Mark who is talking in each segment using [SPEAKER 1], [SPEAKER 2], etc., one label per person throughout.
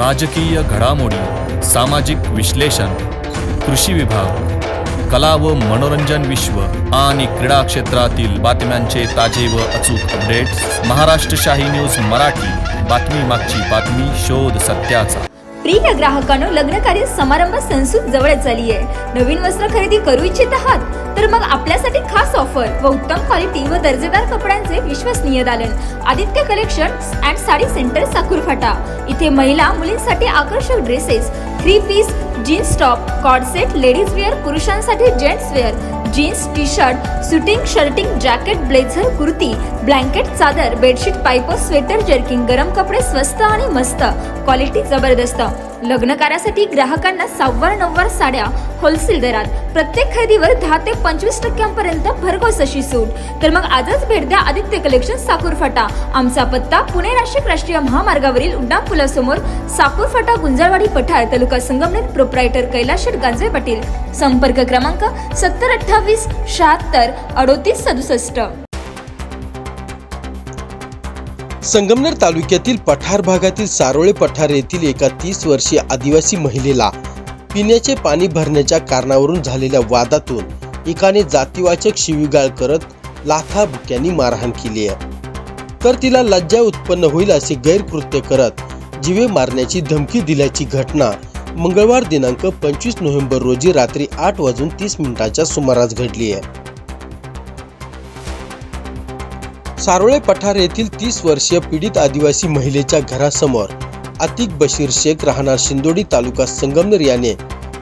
[SPEAKER 1] राजकीय घडामोडी, सामाजिक विश्लेषण, कृषी विभाग, कला व मनोरंजन विश्व आणि क्रीडा क्षेत्रातील बातम्यांचे ताजे व अचूक अपडेट्स महाराष्ट्र शाही न्यूज मराठी. बातमी मागची बातमी, शोध सत्याचा.
[SPEAKER 2] प्रिय ग्राहकांनो, लग्नकार्य समारंभ संसूक जवळच आली आहे. नवीन वस्त्र खरेदी करू इच्छित आहात तर मग आपल्यासाठी खास ऑफर व उत्तम क्वालिटी व दर्जेदार कपड्यांचे विश्वसनीय दालन Aditya collections and sari centre Sakur Phata. इथे महिला मुलींसाठी आकर्षक dresses, 3 piece, jeans top, cord set, ladies wear, पुरुषांसाठी gents wear, jeans, T shirt, suiting, shirting, jacket, blazer, kurti, blanket, चादर, बेडशीट, पायपर, स्वेटर, जर्किंग, गरम कपडे स्वस्त आणि मस्त, क्वालिटी जबरदस्त. लग्न कार्यासाठी ग्राहकांना 9,000 साड्या होलसेल दरात. प्रत्येक खरेदीवर 10 ते 25% भरघोस अशी सूट. तर मग आजच भेट द्या आदित्य कलेक्शन साकूर फाटा. आमचा पत्ता पुणे नाशिक राष्ट्रीय महामार्गावरील उड्डाण पुलासमोर, साकूर फाटा, गुंजाळवाडी पठार, तालुका संगमनेर. प्रोप्रायटर कैलाश गांजे पाटील. संपर्क क्रमांक 7028 76 38 67.
[SPEAKER 3] संगमनेर तालुक्यातील पठार भागातील सारोळे पठार येथील एका 30 वर्षीय आदिवासी महिलेला पिण्याचे पाणी भरण्याच्या कारणावरून झालेल्या वादातून एकाने जातीवाचक शिवीगाळ करत लाथाबुक्क्यांनी मारहाण केली आहे. तर तिला लज्जा उत्पन्न होईल असे गैरकृत्य करत जीवे मारण्याची धमकी दिल्याची घटना मंगळवार दिनांक 25 नोव्हेंबर रोजी रात्री 8:30 सुमारास घडली आहे. सारोळे पठार येथील 30 वर्षीय पीडित आदिवासी महिलेच्या घरासमोर अतिक बशीर शेख राहणार शिंदोडी तालुका संगमनेर याने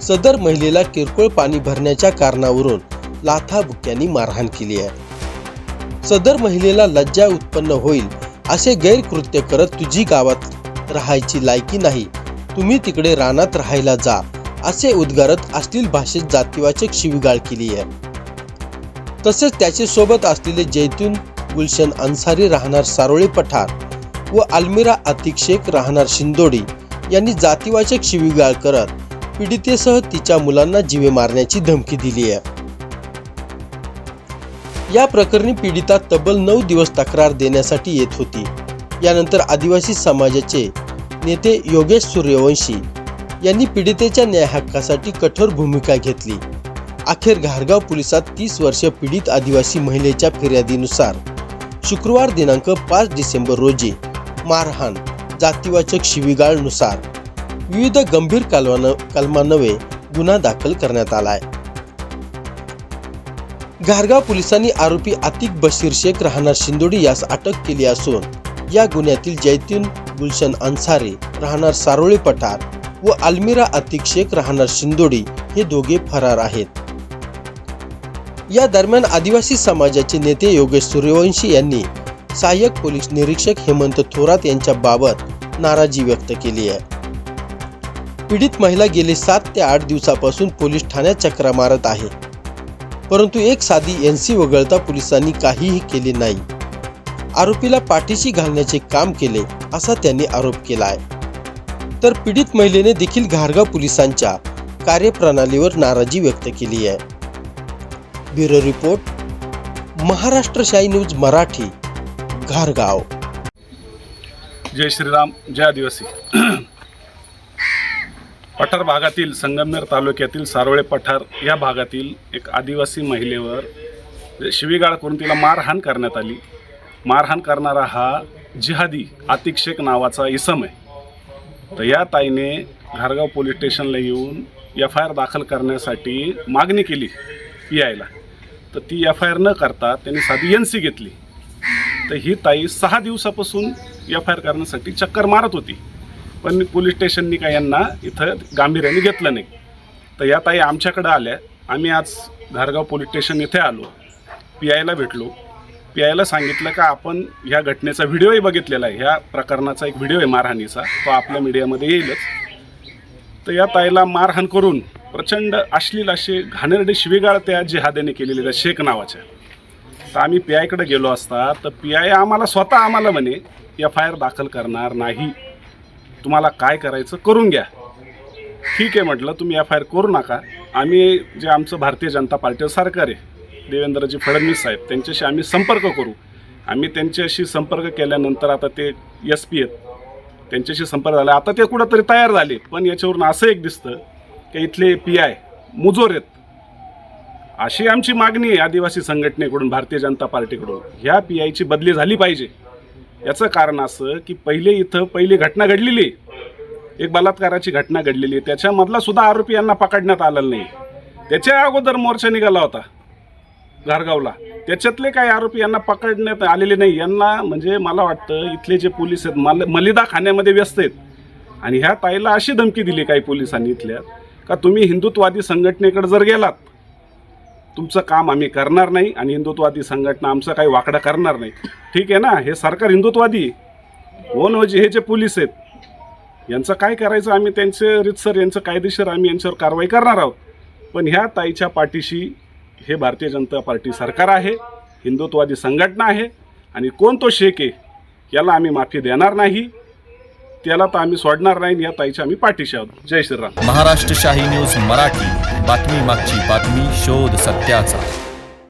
[SPEAKER 3] सदर महिलेला किरकोळ पाणी भरण्याच्या कारणावरून लाथाबुक्क्यांनी मारहाण केली आहे. सदर महिलेला लज्जा उत्पन्न होईल असे गैरकृत्य करत तुझी गावात राहायची लायकी नाही, तुम्ही तिकडे रानात राहायला जा असे उद्गारत अश्लील भाषेत जातीवाचक शिवीगाळ केली आहे. तसेच त्याचे सोबत असलेले जैतून गुलशन अन्सारी राहणार सारोळे पठार व अल्मिरा अतिक शेख राहणार शिंदोडी यांनी जातीवाचक शिवीगाळ करत पीडितेसह तिच्या मुलांना जीवे मारण्याची धमकी दिली आहे. या प्रकरणी पीडिता तब्बल 9 दिवस तक्रार देण्यासाठी येत होती. यानंतर आदिवासी समाजाचे नेते योगेश सूर्यवंशी यांनी पीडितेच्या न्याय हक्कासाठी कठोर भूमिका घेतली. अखेर घारगाव पोलिसात 30 वर्ष पीडित आदिवासी महिलेच्या फिर्यादीनुसार शुक्रवार दिनांक 5 डिसेंबर रोजी मारहाण, जातीवाचक शिवीगाळनुसार विविध गंभीर कलमान्वये गुन्हा दाखल करण्यात आलाय. घारगाव पोलिसांनी आरोपी अतिक बशीर शेख राहणार शिंदोडी यास अटक केली असून या गुन्ह्यातील जैतून गुलशन अन्सारी राहणार सारोळे पठार व अल्मिरा अतिक शेख राहणार शिंदोडी हे दोघे फरार आहेत. या दरम्यान आदिवासी समाजाचे नेते योगेश सूर्यवंशी यांनी सहाय्यक पोलीस निरीक्षक हेमंत थोरात यांच्या बाबत नाराजी व्यक्त केली आहे. पीडित महिला गेले 7 ते 8 दिवसापासून पोलीस ठाण्यात चक्रा मारत आहे, परंतु एक साधी NC वगळता पोलिसांनी काहीही केले नाही. आरोपीला पाठीशी घालण्याचे काम केले असा त्यांनी आरोप केला आहे. तर पीडित महिलेने देखील घारगाव पोलिसांच्या कार्यप्रणालीवर नाराजी व्यक्त केली आहे. ब्युरो रिपोर्ट, महाराष्ट्र शाही न्यूज मराठी, घारगाव.
[SPEAKER 4] जय श्रीराम, जय आदिवासी. पठार भागातील संगमनेर तालुक्यातील सारोळे पठार या भागातील एक आदिवासी महिलेवर शिवीगाळ करून तिला मारहाण करण्यात आली. मारहाण करणारा हा जिहादी अतिक शेख नावाचा इसम आहे. तर या ताईने घारगाव पोलीस स्टेशनला येऊन FIR दाखल करण्यासाठी मागणी केली PIला. तर ती FIR न करता त्यांनी साधी NC घेतली. तर ही ताई 6 दिवसापासून FIR करण्यासाठी चक्कर मारत होती, पण पोलीस स्टेशननी काय यांना इथं गांभीर्याने घेतलं नाही. तर या ताई आमच्याकडे आल्या. आम्ही आज घारगाव पोलीस स्टेशन इथे आलो, PIला भेटलो. PIला सांगितलं का आपण ह्या घटनेचा व्हिडिओही बघितलेला आहे, ह्या प्रकरणाचा एक व्हिडिओ आहे मारहाणीचा, तो आपल्या मीडियामध्ये येईलच. तर या ताईला मारहाण करून प्रचंड अश्लील असे घाणेरडे शिवीगाळ त्या जिहाद्याने केलेले त्या शेख नावाच्या. तर आम्ही PIकडे गेलो असता तर PI आम्हाला म्हणे FIR दाखल करणार नाही, तुम्हाला काय करायचं करून घ्या. ठीक आहे म्हटलं, तुम्ही FIR करू नका, आम्ही जे आमचं भारतीय जनता पार्टीचं सरकार आहे, देवेंद्रजी फडणवीस साहेब, त्यांच्याशी आम्ही संपर्क करू. आम्ही त्यांच्याशी संपर्क केल्यानंतर आता ते SP आहेत त्यांच्याशी संपर्क झाला. आता ते कुठंतरी तयार झाले, पण याच्यावरून असं एक दिसतं की इथले PI मुजोर आहेत. अशी आमची मागणी आहे आदिवासी संघटनेकडून, भारतीय जनता पार्टीकडून. ह्या PIची बदली झाली पाहिजे. याचं कारण असं की पहिली घटना घडलेली आहे, एक बलात्काराची घटना घडलेली आहे, त्याच्यामधला सुद्धा आरोपी यांना पकडण्यात आलेला नाही. त्याच्या अगोदर मोर्चा निघाला होता घारगावला, त्याच्यातले काही आरोपी यांना पकडण्यात आलेले नाही. यांना म्हणजे मला वाटतं इथले जे पोलीस आहेत मलिदा खाण्यामध्ये व्यस्त आहेत. आणि ह्या ताईला अशी धमकी दिली काही पोलिसांनी इथल्या, का तुम्ही हिंदुत्ववादी संघटनेकडे जर गेलात, तुमचं काम आम्ही करणार नाही आणि हिंदुत्ववादी संघटना आमचं काही वाकडं करणार नाही. ठीक आहे ना, हे सरकार हिंदुत्ववादी आहे. हो ना, हे जे पोलीस आहेत यांचं काय करायचं, आम्ही त्यांचे रीतसर यांचं कायदेशीर आम्ही यांच्यावर कारवाई करणार आहोत. पण ह्या ताईच्या पाठीशी हे भारतीय जनता पार्टी सरकार आहे, हिंदुत्ववादी संघटना आहे. आणि कोण तो शेख आहे याला आम्ही माफी देणार नाही, त्याला तर आम्ही सोडणार नाही. या ताईच्या आम्ही पाठीशी आहोत. जय श्रीराम.
[SPEAKER 1] महाराष्ट्र शाही न्यूज मराठी, बातमी मागची बातमी, शोध सत्याचा.